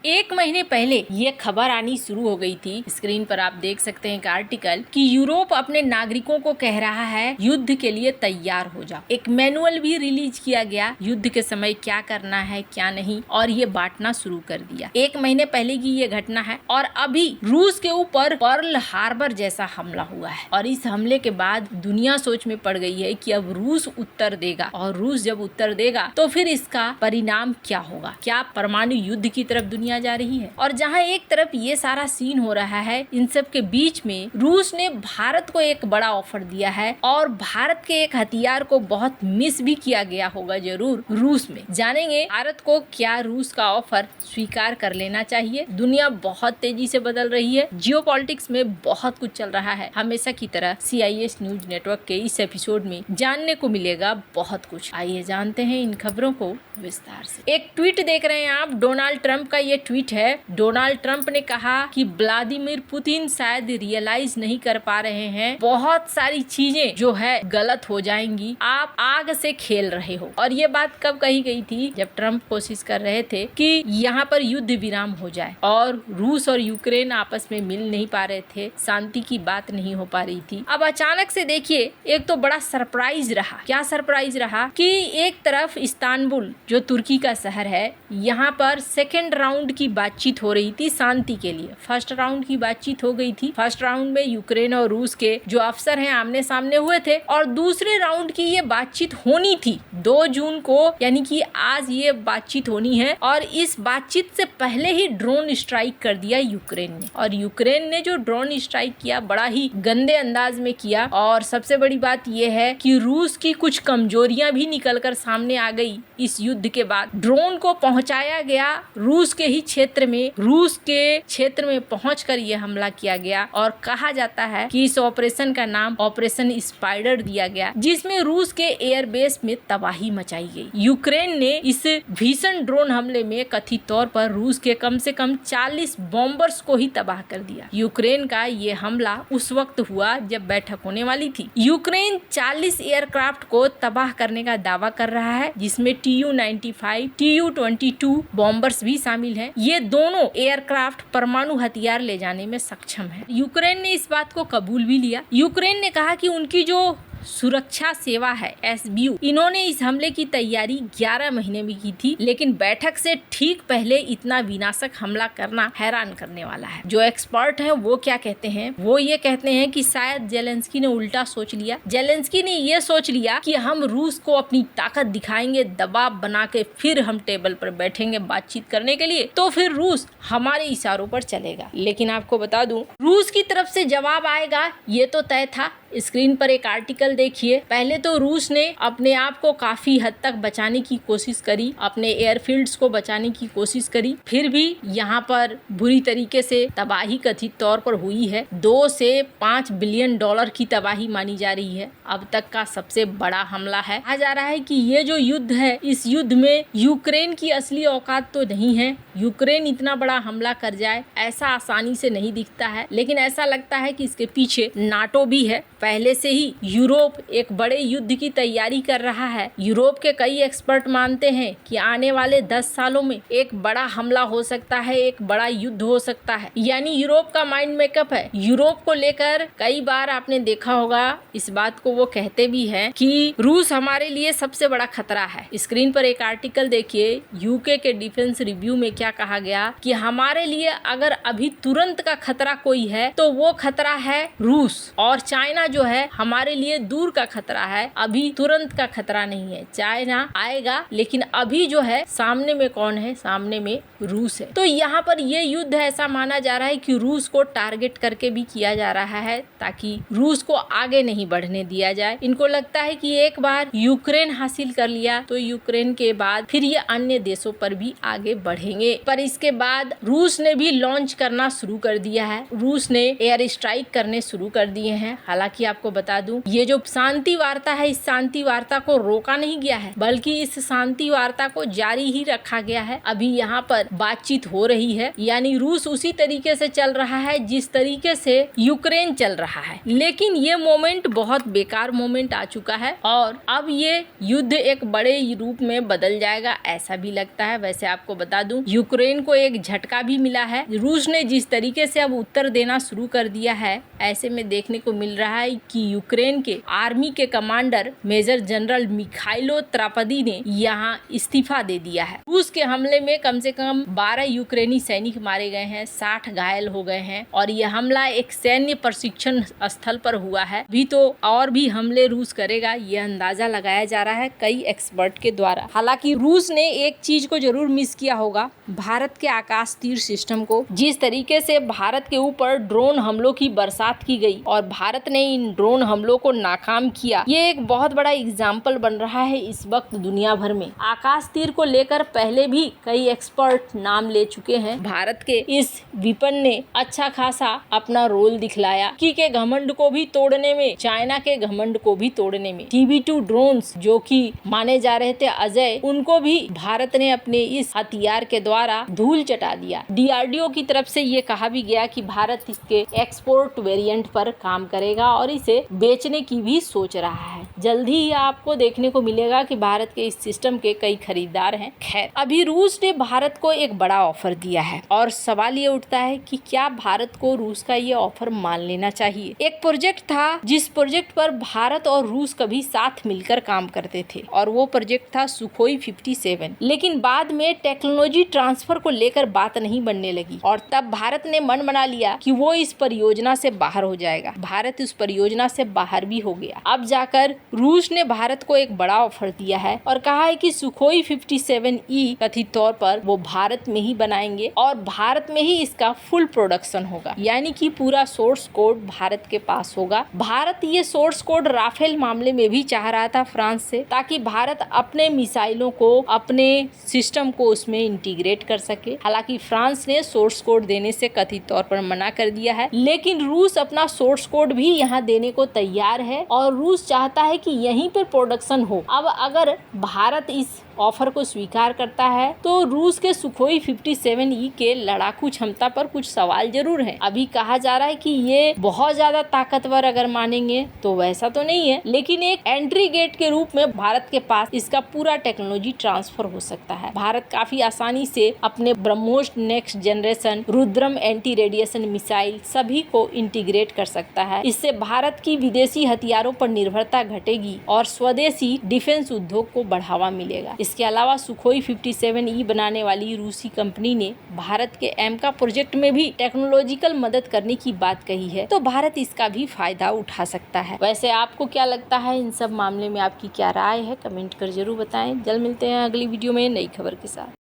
एक महीने पहले ये खबर आनी शुरू हो गई थी। स्क्रीन पर आप देख सकते हैं एक आर्टिकल कि यूरोप अपने नागरिकों को कह रहा है युद्ध के लिए तैयार हो जाओ। एक मैनुअल भी रिलीज किया गया युद्ध के समय क्या करना है क्या नहीं, और ये बांटना शुरू कर दिया। एक महीने पहले की ये घटना है और अभी रूस के ऊपर पर्ल हार्बर जैसा हमला हुआ है और इस हमले के बाद दुनिया सोच में पड़ गई है कि अब रूस उत्तर देगा और रूस जब उत्तर देगा तो फिर इसका परिणाम क्या होगा। क्या परमाणु युद्ध की तरफ दुनिया जा रही है। और जहां एक तरफ ये सारा सीन हो रहा है, इन सब के बीच में रूस ने भारत को एक बड़ा ऑफर दिया है और भारत के एक हथियार को बहुत मिस भी किया गया होगा जरूर रूस में। जानेंगे भारत को क्या रूस का ऑफर स्वीकार कर लेना चाहिए। दुनिया बहुत तेजी से बदल रही है, जियोपॉलिटिक्स में बहुत कुछ चल रहा है। हमेशा की तरह CIS न्यूज नेटवर्क के इस एपिसोड में जानने को मिलेगा बहुत कुछ। आइए जानते हैं इन खबरों को विस्तार से। एक ट्वीट देख रहे हैं आप, डोनाल्ड ट्रंप का ये ट्वीट है। डोनाल्ड ट्रंप ने कहा कि व्लादिमीर पुतिन शायद रियलाइज नहीं कर पा रहे हैं, बहुत सारी चीजें जो है गलत हो जाएंगी, आप आग से खेल रहे हो। और ये बात कब कही गई थी? जब ट्रंप कोशिश कर रहे थे कि यहाँ पर युद्ध विराम हो जाए और रूस और यूक्रेन आपस में मिल नहीं पा रहे थे, शांति की बात नहीं हो पा रही थी। अब अचानक से देखिए एक तो बड़ा सरप्राइज रहा। क्या सरप्राइज रहा कि एक तरफ इस्तांबुल जो तुर्की का शहर है, यहाँ पर सेकेंड राउंड की बातचीत हो रही थी शांति के लिए। फर्स्ट राउंड की बातचीत हो गई थी। फर्स्ट राउंड में यूक्रेन और रूस के जो अफसर हैं आमने सामने हुए थे और दूसरे राउंड की ये बातचीत होनी थी 2 जून को, यानी कि आज ये बातचीत होनी है। और इस बातचीत से पहले ही ड्रोन स्ट्राइक कर दिया यूक्रेन ने। और यूक्रेन ने जो ड्रोन स्ट्राइक किया बड़ा ही गंदे अंदाज में किया। और सबसे बड़ी बात यह है कि रूस की कुछ कमजोरियां भी निकलकर सामने आ गई इस युद्ध के बाद। ड्रोन को पहुंचाया गया रूस के ही क्षेत्र में, रूस के क्षेत्र में पहुंचकर यह हमला किया गया। और कहा जाता है कि इस ऑपरेशन का नाम ऑपरेशन स्पाइडर दिया गया, जिसमें रूस के एयरबेस में तबाही मचाई गई। यूक्रेन ने इस भीषण ड्रोन हमले में कथित तौर पर रूस के कम से कम 40 बॉम्बर्स को ही तबाह कर दिया। यूक्रेन का ये हमला उस वक्त हुआ जब बैठक होने वाली थी। यूक्रेन 40 एयरक्राफ्ट को तबाह करने का दावा कर रहा है, जिसमें Tu-95, Tu-22 बॉम्बर्स भी शामिल हैं। ये दोनों एयरक्राफ्ट परमाणु हथियार ले जाने में सक्षम है। यूक्रेन ने इस बात को कबूल भी लिया। यूक्रेन ने कहा कि उनकी जो सुरक्षा सेवा है SBU, इन्होंने इस हमले की तैयारी 11 महीने में की थी, लेकिन बैठक से ठीक पहले इतना विनाशक हमला करना हैरान करने वाला है। जो एक्सपर्ट हैं वो क्या कहते हैं? वो ये कहते हैं कि शायद जेलेंस्की ने उल्टा सोच लिया। जेलेंस्की ने ये सोच लिया कि हम रूस को अपनी ताकत दिखाएंगे, दबाव बना के फिर हम टेबल पर बैठेंगे बातचीत करने के लिए, तो फिर रूस हमारे इशारों पर चलेगा। लेकिन आपको बता दूं, रूस की तरफ से जवाब आएगा ये तो तय था। स्क्रीन पर एक आर्टिकल देखिए। पहले तो रूस ने अपने आप को काफी हद तक बचाने की कोशिश करी, अपने एयरफील्ड्स को बचाने की कोशिश करी, फिर भी यहाँ पर बुरी तरीके से तबाही कथित तौर पर हुई है। 2 से 5 बिलियन डॉलर की तबाही मानी जा रही है। अब तक का सबसे बड़ा हमला है। कहा जा रहा है कि ये जो युद्ध है, इस युद्ध में यूक्रेन की असली औकात तो नहीं है। यूक्रेन इतना बड़ा हमला कर जाए ऐसा आसानी से नहीं दिखता है, लेकिन ऐसा लगता है कि इसके पीछे नाटो भी है। पहले से ही यूरोप एक बड़े युद्ध की तैयारी कर रहा है। यूरोप के कई एक्सपर्ट मानते हैं कि आने वाले 10 सालों में एक बड़ा हमला हो सकता है, एक बड़ा युद्ध हो सकता है। यानी यूरोप का माइंड मेकअप है। यूरोप को लेकर कई बार आपने देखा होगा इस बात को, वो कहते भी हैं कि रूस हमारे लिए सबसे बड़ा खतरा है। स्क्रीन पर एक आर्टिकल देखिए। यूके के डिफेंस रिव्यू में क्या कहा गया कि हमारे लिए अगर अभी तुरंत का खतरा कोई है तो वो खतरा है रूस, और चाइना जो है हमारे लिए दूर का खतरा है, अभी तुरंत का खतरा नहीं है। चाइना आएगा, लेकिन अभी जो है सामने में कौन है? सामने में रूस है। तो यहाँ पर ये युद्ध ऐसा माना जा रहा है कि रूस को टारगेट करके भी किया जा रहा है, ताकि रूस को आगे नहीं बढ़ने दिया जाए। इनको लगता है कि एक बार यूक्रेन हासिल कर लिया तो यूक्रेन के बाद फिर ये अन्य देशों पर भी आगे बढ़ेंगे। पर इसके बाद रूस ने भी लॉन्च करना शुरू कर दिया है। रूस ने एयर स्ट्राइक करने शुरू कर दिए हैं। हालांकि आपको बता दूं, ये जो शांति वार्ता है, इस शांति वार्ता को रोका नहीं गया है, बल्कि इस शांति वार्ता को जारी ही रखा गया है। अभी यहाँ पर बातचीत हो रही है, यानी रूस उसी तरीके से चल रहा है जिस तरीके से यूक्रेन चल रहा है। लेकिन ये मोमेंट बहुत बेकार मोमेंट आ चुका है और अब ये युद्ध एक बड़े रूप में बदल जाएगा, ऐसा भी लगता है। वैसे आपको बता दूं, यूक्रेन को एक झटका भी मिला है। रूस ने जिस तरीके से अब उत्तर देना शुरू कर दिया है, ऐसे में देखने को मिल रहा है कि यूक्रेन के आर्मी के कमांडर मेजर जनरल मिखाइलो त्रापदी ने यहाँ इस्तीफा दे दिया है। रूस के हमले में कम से कम 12 यूक्रेनी सैनिक मारे गए हैं, 60 घायल हो गए हैं और यह हमला एक सैन्य प्रशिक्षण स्थल पर हुआ है। भी तो और भी हमले रूस करेगा, यह अंदाजा लगाया जा रहा है कई एक्सपर्ट के द्वारा। हालांकि रूस ने एक चीज को जरूर मिस किया होगा, भारत के आकाश तीर सिस्टम को। जिस तरीके से भारत के ऊपर ड्रोन हमलों की बरसात की गई और भारत ने इन ड्रोन हमलों को नाकाम किया, ये एक बहुत बड़ा एग्जाम्पल बन रहा है इस वक्त दुनिया भर में। आकाश तीर को लेकर पहले भी कई एक्सपर्ट नाम ले चुके हैं। भारत के इस विपन ने अच्छा खासा अपना रोल दिखलाया के घमंड को भी तोड़ने में, चाइना के घमंड को भी तोड़ने में। TB2 ड्रोन्स जो कि माने जा रहे थे अजय, उनको भी भारत ने अपने इस हथियार के द्वारा धूल चटा दिया। DRDO की तरफ से ये कहा भी गया कि भारत इसके एक्सपोर्ट वेरिएंट पर काम करेगा और इसे बेचने की भी सोच रहा है। जल्दी ही आपको देखने को मिलेगा कि भारत के इस सिस्टम के कई खरीदार हैं। खैर, अभी रूस ने भारत को एक बड़ा ऑफर दिया है और सवाल ये उठता है कि क्या भारत को रूस का ये ऑफर मान लेना चाहिए। एक प्रोजेक्ट था जिस प्रोजेक्ट पर भारत और रूस कभी साथ मिलकर काम करते थे और वो प्रोजेक्ट था सुखोई 57। लेकिन बाद में टेक्नोलॉजी ट्रांसफर को लेकर बात नहीं बनने लगी और तब भारत ने मन बना लिया कि वो इस परियोजना से बाहर हो जाएगा। भारत उस परियोजना से बाहर भी हो गया। अब जाकर रूस ने भारत को एक बड़ा ऑफर दिया है और कहा है कि सुखोई 57E कथित तौर पर वो भारत में ही बनाएंगे और भारत में ही इसका फुल प्रोडक्शन होगा, यानी कि पूरा सोर्स कोड भारत के पास होगा। भारत ये सोर्स कोड राफेल मामले में भी चाह रहा था फ्रांस से, ताकि भारत अपने मिसाइलों को, अपने सिस्टम को उसमें इंटीग्रेट कर सके। हालांकि फ्रांस ने सोर्स कोड देने से कथित तौर पर मना कर दिया है, लेकिन रूस अपना सोर्स कोड भी यहाँ देने को तैयार है और रूस चाहता है कि यहीं पर प्रोडक्शन हो। अब अगर भारत इस ऑफर को स्वीकार करता है तो रूस के सुखोई 57E के लड़ाकू क्षमता पर कुछ सवाल जरूर हैं। अभी कहा जा रहा है कि ये बहुत ज्यादा ताकतवर अगर मानेंगे तो वैसा तो नहीं है, लेकिन एक एंट्री गेट के रूप में भारत के पास इसका पूरा टेक्नोलॉजी ट्रांसफर हो सकता है। भारत काफी आसानी से अपने BrahMos next generation, Rudram anti radiation missile सभी को इंटीग्रेट कर सकता है। इससे भारत की विदेशी हथियारों पर निर्भरता घटेगी और स्वदेशी डिफेंस उद्योग को बढ़ावा मिलेगा। इसके अलावा सुखोई 57E बनाने वाली रूसी कंपनी ने भारत के एमका प्रोजेक्ट में भी टेक्नोलॉजिकल मदद करने की बात कही है, तो भारत इसका भी फायदा उठा सकता है। वैसे आपको क्या लगता है इन सब मामले में, आपकी क्या राय है, कमेंट कर जरूर बताएं। जल्द मिलते हैं अगली वीडियो में नई खबर के साथ।